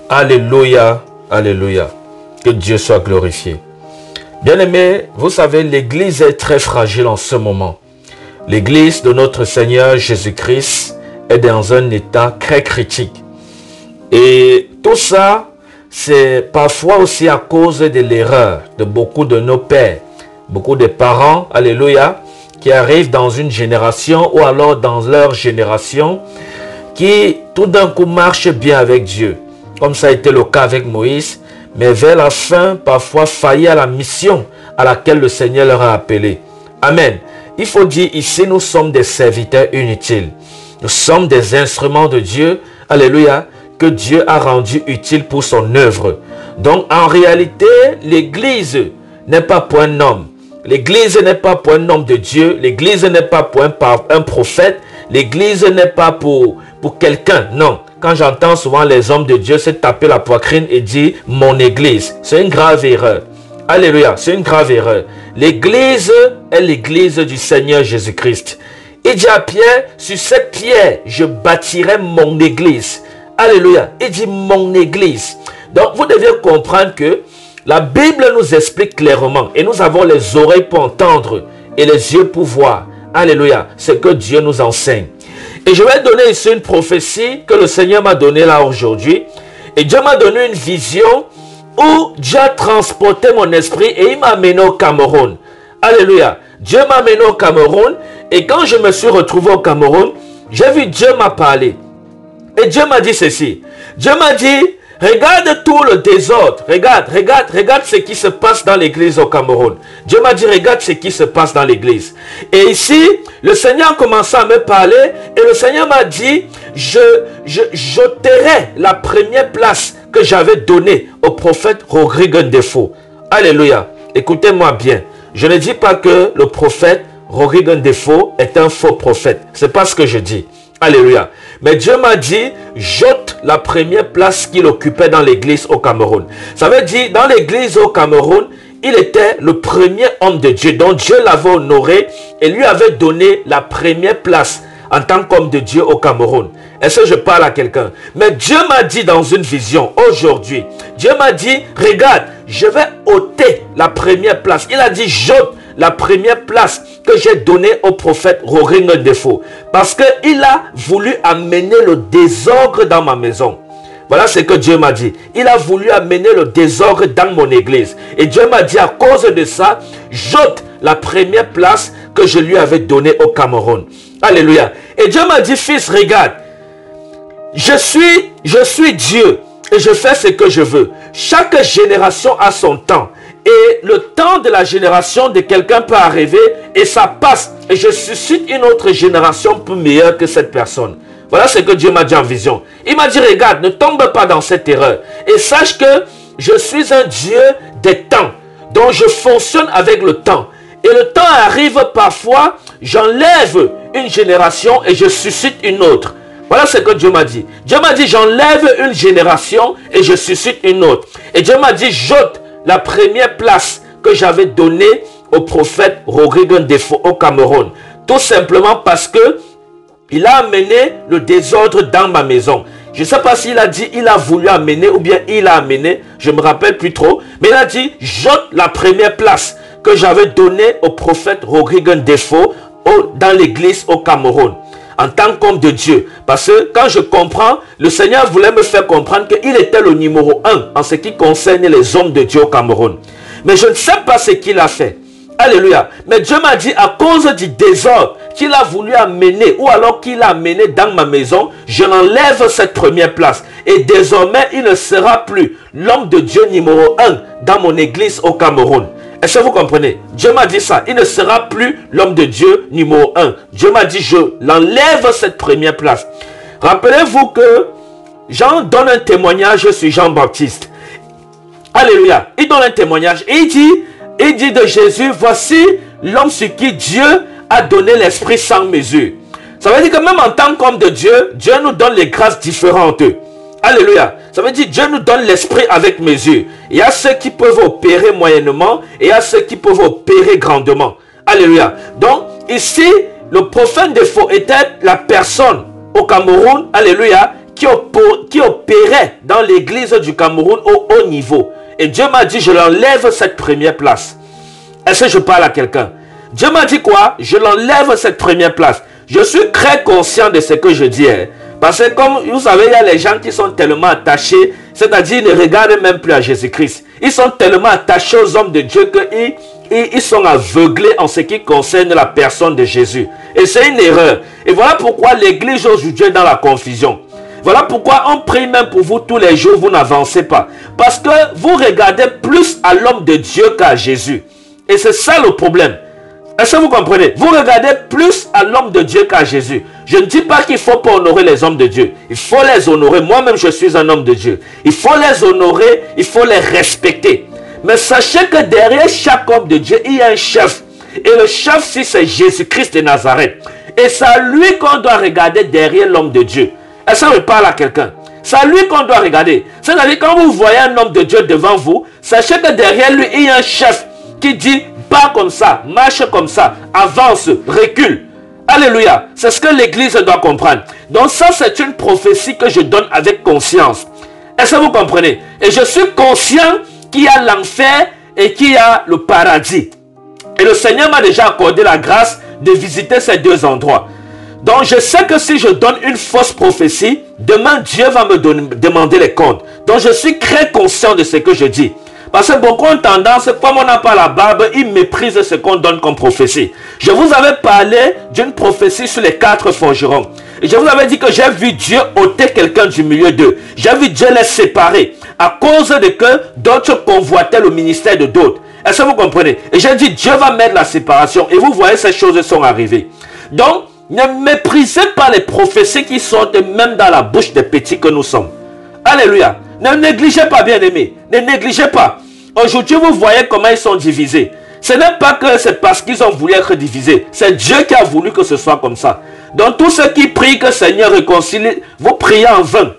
Alléluia, alléluia. Que Dieu soit glorifié. Bien-aimés, vous savez, l'Église est très fragile en ce moment. L'Église de notre Seigneur Jésus-Christ est dans un état très critique. Et tout ça, c'est parfois aussi à cause de l'erreur de beaucoup de nos pères, beaucoup de parents, alléluia, qui arrivent dans une génération ou alors dans leur génération, qui tout d'un coup marchent bien avec Dieu, comme ça a été le cas avec Moïse, mais vers la fin, parfois faillit à la mission à laquelle le Seigneur leur a appelé. Amen. Il faut dire ici, nous sommes des serviteurs inutiles. Nous sommes des instruments de Dieu, alléluia, que Dieu a rendu utiles pour son œuvre. Donc, en réalité, l'Église n'est pas pour un homme. L'Église n'est pas pour un homme de Dieu. L'Église n'est pas pour un prophète. L'Église n'est pas pour quelqu'un. Non. Quand j'entends souvent les hommes de Dieu se taper la poitrine et dire « mon Église », c'est une grave erreur. Alléluia, c'est une grave erreur. L'Église est l'Église du Seigneur Jésus-Christ. Il dit à Pierre, sur cette pierre, je bâtirai mon Église. Alléluia, il dit mon Église. Donc vous devez comprendre que la Bible nous explique clairement et nous avons les oreilles pour entendre et les yeux pour voir. Alléluia, c'est que Dieu nous enseigne. Et je vais donner ici une prophétie que le Seigneur m'a donnée là aujourd'hui. Et Dieu m'a donné une vision où Dieu a transporté mon esprit et il m'a amené au Cameroun. Alléluia. Dieu m'a amené au Cameroun et quand je me suis retrouvé au Cameroun, j'ai vu Dieu m'a parlé. Et Dieu m'a dit ceci. Dieu m'a dit, regarde tout le désordre. Regarde ce qui se passe dans l'église au Cameroun. Dieu m'a dit, regarde ce qui se passe dans l'église. Et ici, le Seigneur a commencé à me parler et le Seigneur m'a dit, j'ôterai la première place que j'avais donnée au prophète Rodrigue Ndefo. Alléluia. Écoutez-moi bien. Je ne dis pas que le prophète Rodrigue Ndefo est un faux prophète. C'est pas ce que je dis. Alléluia. Mais Dieu m'a dit, j'ôte la première place qu'il occupait dans l'église au Cameroun. Ça veut dire, dans l'église au Cameroun, il était le premier homme de Dieu. Donc Dieu l'avait honoré et lui avait donné la première place en tant qu'homme de Dieu au Cameroun. Est-ce que je parle à quelqu'un? Mais Dieu m'a dit dans une vision aujourd'hui, Dieu m'a dit, regarde, je vais ôter la première place. Il a dit, j'ôte la première place que j'ai donnée au prophète Rodrigue Ndefo. Parce qu'il a voulu amener le désordre dans ma maison. Voilà ce que Dieu m'a dit. Il a voulu amener le désordre dans mon église. Et Dieu m'a dit, à cause de ça, j'ôte la première place que je lui avais donnée au Cameroun. Alléluia. Et Dieu m'a dit, fils, regarde, je suis Dieu et je fais ce que je veux. Chaque génération a son temps. Et le temps de la génération de quelqu'un peut arriver et ça passe. Et je suscite une autre génération plus meilleure que cette personne. Voilà ce que Dieu m'a dit en vision. Il m'a dit, regarde, ne tombe pas dans cette erreur. Et sache que je suis un Dieu des temps. Donc je fonctionne avec le temps. Et le temps arrive parfois, j'enlève une génération et je suscite une autre. Voilà ce que Dieu m'a dit. Dieu m'a dit, j'enlève une génération et je suscite une autre. Et Dieu m'a dit, j'ôte la première place que j'avais donnée au prophète Rodrigue Ndefo au Cameroun. Tout simplement parce que il a amené le désordre dans ma maison. Je ne sais pas s'il a dit il a voulu amener ou bien il a amené. Je ne me rappelle plus trop. Mais il a dit j'ôte la première place que j'avais donnée au prophète Rodrigue Ndefo dans l'église au Cameroun. En tant qu'homme de Dieu. Parce que quand je comprends, le Seigneur voulait me faire comprendre qu'il était le numéro 1 en ce qui concerne les hommes de Dieu au Cameroun. Mais je ne sais pas ce qu'il a fait. Alléluia. Mais Dieu m'a dit, à cause du désordre qu'il a voulu amener, ou alors qu'il a amené dans ma maison, je l'enlève cette première place. Et désormais, il ne sera plus l'homme de Dieu numéro 1 dans mon église au Cameroun. Est-ce que vous comprenez? Dieu m'a dit ça. Il ne sera plus l'homme de Dieu numéro 1. Dieu m'a dit, je l'enlève cette première place. Rappelez-vous que Jean donne un témoignage sur Jean-Baptiste. Alléluia. Il donne un témoignage. Et il dit de Jésus, voici l'homme sur qui Dieu a donné l'esprit sans mesure. Ça veut dire que même en tant qu'homme de Dieu, Dieu nous donne les grâces différentes. Alléluia. Ça veut dire Dieu nous donne l'esprit avec mesure. Il y a ceux qui peuvent opérer moyennement et il y a ceux qui peuvent opérer grandement. Alléluia. Donc ici, le prophète Ndefo était la personne au Cameroun, alléluia, qui opérait dans l'église du Cameroun au haut niveau. Et Dieu m'a dit, je l'enlève cette première place. Est-ce que je parle à quelqu'un? Dieu m'a dit quoi? Je l'enlève cette première place. Je suis très conscient de ce que je dis. Hein. Parce que comme vous savez, il y a les gens qui sont tellement attachés, c'est-à-dire ils ne regardent même plus à Jésus-Christ. Ils sont tellement attachés aux hommes de Dieu qu'ils sont aveuglés en ce qui concerne la personne de Jésus. Et c'est une erreur. Et voilà pourquoi l'église aujourd'hui est dans la confusion. Voilà pourquoi on prie même pour vous tous les jours, vous n'avancez pas. Parce que vous regardez plus à l'homme de Dieu qu'à Jésus. Et c'est ça le problème. Est-ce que vous comprenez? Vous regardez plus à l'homme de Dieu qu'à Jésus. Je ne dis pas qu'il ne faut pas honorer les hommes de Dieu. Il faut les honorer. Moi-même, je suis un homme de Dieu. Il faut les honorer, il faut les respecter. Mais sachez que derrière chaque homme de Dieu, il y a un chef. Et le chef, c'est Jésus-Christ de Nazareth. Et c'est à lui qu'on doit regarder derrière l'homme de Dieu. Est-ce que je parle à quelqu'un? C'est à lui qu'on doit regarder. C'est-à-dire quand vous voyez un homme de Dieu devant vous, sachez que derrière lui, il y a un chef qui dit, pas comme ça, marche comme ça, avance, recule. Alléluia. C'est ce que l'église doit comprendre. Donc ça, c'est une prophétie que je donne avec conscience. Est-ce que vous comprenez? Et je suis conscient qu'il y a l'enfer et qu'il y a le paradis. Et le Seigneur m'a déjà accordé la grâce de visiter ces deux endroits. Donc je sais que si je donne une fausse prophétie, demain Dieu va me demander les comptes. Donc je suis très conscient de ce que je dis. Parce que beaucoup ont tendance, comme on n'a pas la barbe, ils méprisent ce qu'on donne comme prophétie. Je vous avais parlé d'une prophétie sur les 4 forgerons. Et je vous avais dit que j'ai vu Dieu ôter quelqu'un du milieu d'eux. J'ai vu Dieu les séparer à cause de que d'autres convoitaient le ministère de d'autres. Est-ce que vous comprenez? Et j'ai dit Dieu va mettre la séparation. Et vous voyez, ces choses sont arrivées. Donc, ne méprisez pas les prophéties qui sortent même dans la bouche des petits que nous sommes. Alléluia. Ne négligez pas, bien-aimés. Ne négligez pas. Aujourd'hui, vous voyez comment ils sont divisés. Ce n'est pas que c'est parce qu'ils ont voulu être divisés. C'est Dieu qui a voulu que ce soit comme ça. Donc, tous ceux qui prient que le Seigneur réconcilie, vous priez en vain.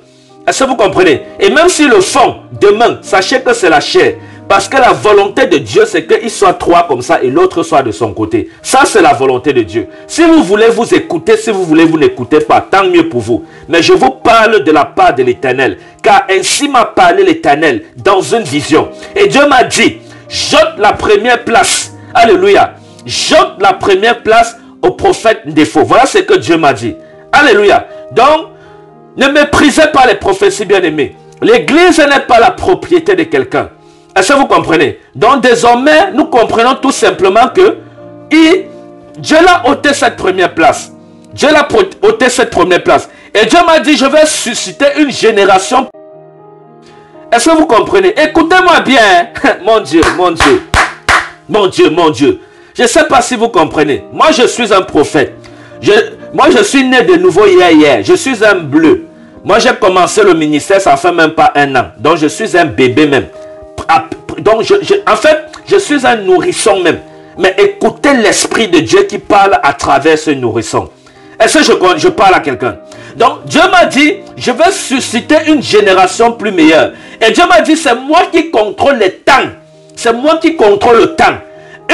Est-ce que vous comprenez? Et même s'ils le font demain, sachez que c'est la chair. Parce que la volonté de Dieu, c'est qu'il soit 3 comme ça et l'autre soit de son côté. Ça, c'est la volonté de Dieu. Si vous voulez vous écouter, si vous voulez vous n'écoutez pas, tant mieux pour vous. Mais je vous parle de la part de l'Éternel. Car ainsi m'a parlé l'Éternel dans une vision. Et Dieu m'a dit, jette la première place. Alléluia. Jette la première place au prophète défaut. Voilà ce que Dieu m'a dit. Alléluia. Donc, ne méprisez pas les prophéties bien-aimées. L'église n'est pas la propriété de quelqu'un. Est-ce que vous comprenez? Donc désormais, nous comprenons tout simplement que Dieu l'a ôté cette première place. Dieu l'a ôté cette première place. Et Dieu m'a dit, je vais susciter une génération. Est-ce que vous comprenez? Écoutez-moi bien. Mon Dieu, mon Dieu. Mon Dieu, mon Dieu. Je ne sais pas si vous comprenez. Moi, je suis un prophète. Moi, je suis né de nouveau hier. Je suis un bleu. Moi, j'ai commencé le ministère, ça ne fait même pas 1 an. Donc, je suis un bébé même. Donc, en fait, je suis un nourrisson même. Mais écoutez l'Esprit de Dieu qui parle à travers ce nourrisson. Est-ce que je parle à quelqu'un? Donc, Dieu m'a dit, je vais susciter une génération plus meilleure. Et Dieu m'a dit, c'est moi qui contrôle les temps. C'est moi qui contrôle le temps.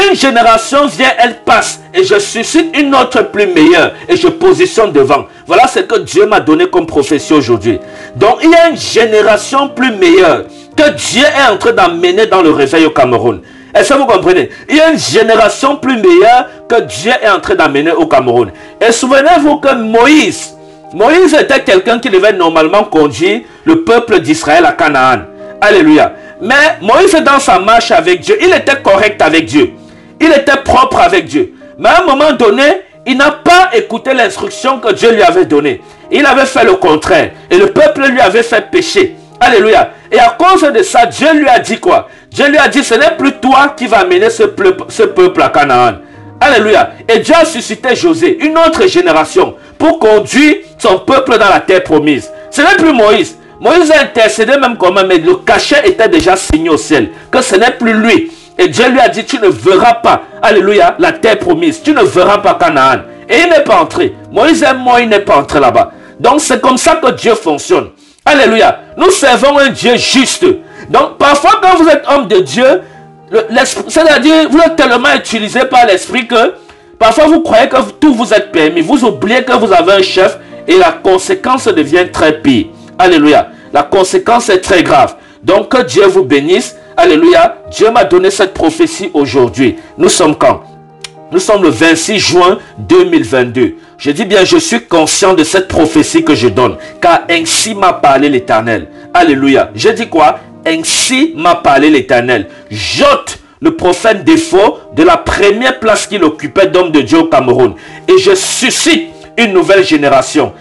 Une génération vient, elle passe. Et je suscite une autre plus meilleure. Et je positionne devant. Voilà ce que Dieu m'a donné comme prophétie aujourd'hui. Donc, il y a une génération plus meilleure que Dieu est en train d'amener dans le réveil au Cameroun. Est-ce que vous comprenez? Il y a une génération plus meilleure que Dieu est en train d'amener au Cameroun. Et souvenez-vous que Moïse était quelqu'un qui devait normalement conduire le peuple d'Israël à Canaan. Alléluia. Mais Moïse, dans sa marche avec Dieu, il était correct avec Dieu. Il était propre avec Dieu. Mais à un moment donné, il n'a pas écouté l'instruction que Dieu lui avait donnée. Il avait fait le contraire. Et le peuple lui avait fait pécher. Alléluia. Et à cause de ça, Dieu lui a dit quoi? Dieu lui a dit, ce n'est plus toi qui vas mener ce peuple à Canaan. Alléluia. Et Dieu a suscité José, une autre génération, pour conduire son peuple dans la terre promise. Ce n'est plus Moïse. Moïse a intercédé même comme un, mais le cachet était déjà signé au ciel, que ce n'est plus lui. Et Dieu lui a dit, tu ne verras pas, alléluia, la terre promise. Tu ne verras pas Canaan. Et il n'est pas entré. Moïse est mort, il n'est pas entré là-bas. Donc c'est comme ça que Dieu fonctionne. Alléluia. Nous servons un Dieu juste. Donc parfois quand vous êtes homme de Dieu, c'est-à-dire vous êtes tellement utilisé par l'esprit que parfois vous croyez que tout vous est permis. Vous oubliez que vous avez un chef et la conséquence devient très pire. Alléluia. La conséquence est très grave. Donc que Dieu vous bénisse. Alléluia. Dieu m'a donné cette prophétie aujourd'hui. Nous sommes quand? Nous sommes le 26 juin 2022. Je dis bien, je suis conscient de cette prophétie que je donne. Car ainsi m'a parlé l'Éternel. Alléluia. Je dis quoi? Ainsi m'a parlé l'Éternel. J'ôte le prophète défaut de la première place qu'il occupait d'homme de Dieu au Cameroun. Et je suscite une nouvelle génération.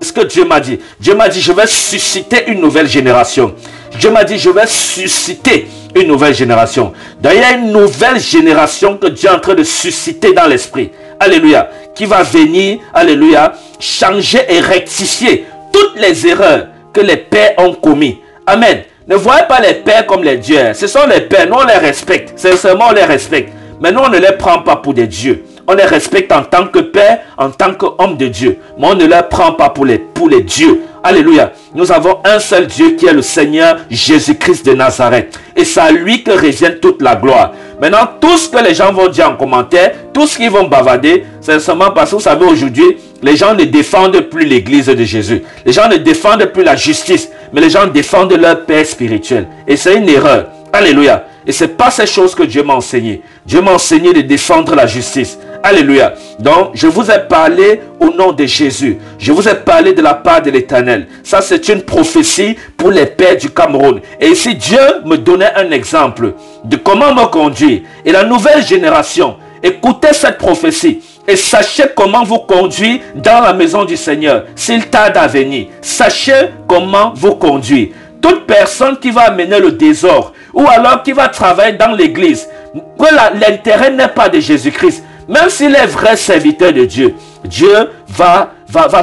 C'est ce que Dieu m'a dit. Dieu m'a dit, je vais susciter une nouvelle génération. Dieu m'a dit, je vais susciter une nouvelle génération. D'ailleurs, une nouvelle génération que Dieu est en train de susciter dans l'esprit. Alléluia. Qui va venir, alléluia, changer et rectifier toutes les erreurs que les pères ont commis. Amen. Ne voyez pas les pères comme les dieux. Ce sont les pères. Nous, on les respecte. Sincèrement, on les respecte. Mais nous, on ne les prend pas pour des dieux. On les respecte en tant que père, en tant qu'homme de Dieu. Mais on ne les prend pas pour les dieux. Alléluia. Nous avons un seul Dieu qui est le Seigneur Jésus-Christ de Nazareth. Et c'est à lui que revient toute la gloire. Maintenant, tout ce que les gens vont dire en commentaire, tout ce qu'ils vont bavarder, c'est seulement parce que vous savez, aujourd'hui, les gens ne défendent plus l'église de Jésus. Les gens ne défendent plus la justice, mais les gens défendent leur père spirituel. Et c'est une erreur. Alléluia. Et ce n'est pas ces choses que Dieu m'a enseigné. Dieu m'a enseigné de défendre la justice. Alléluia. Donc, je vous ai parlé au nom de Jésus. Je vous ai parlé de la part de l'Éternel. Ça, c'est une prophétie pour les pères du Cameroun. Et ici, Dieu me donnait un exemple de comment me conduire. Et la nouvelle génération, écoutez cette prophétie et sachez comment vous conduire dans la maison du Seigneur. S'il tarde à venir, sachez comment vous conduire. Toute personne qui va amener le désordre ou alors qui va travailler dans l'église, l'intérêt n'est pas de Jésus-Christ. Même s'il est vrai serviteur de Dieu, Dieu va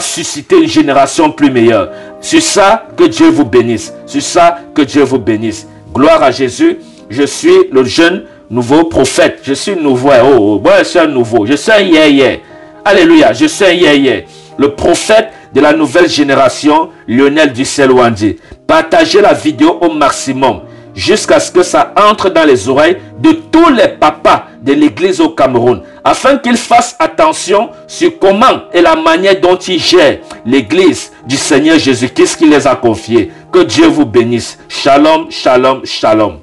susciter une génération plus meilleure. C'est ça que Dieu vous bénisse. C'est ça que Dieu vous bénisse. Gloire à Jésus. Je suis le jeune nouveau prophète. Je suis nouveau. Moi, je suis un nouveau. Je suis un yé. Alléluia. Je suis un yé. Le prophète de la nouvelle génération, Lionel Dussel-Ouandi. Partagez la vidéo au maximum jusqu'à ce que ça entre dans les oreilles de tous les papas de l'église au Cameroun, afin qu'ils fassent attention sur comment et la manière dont ils gèrent l'église du Seigneur Jésus-Christ qui les a confiés. Que Dieu vous bénisse. Shalom, shalom, shalom.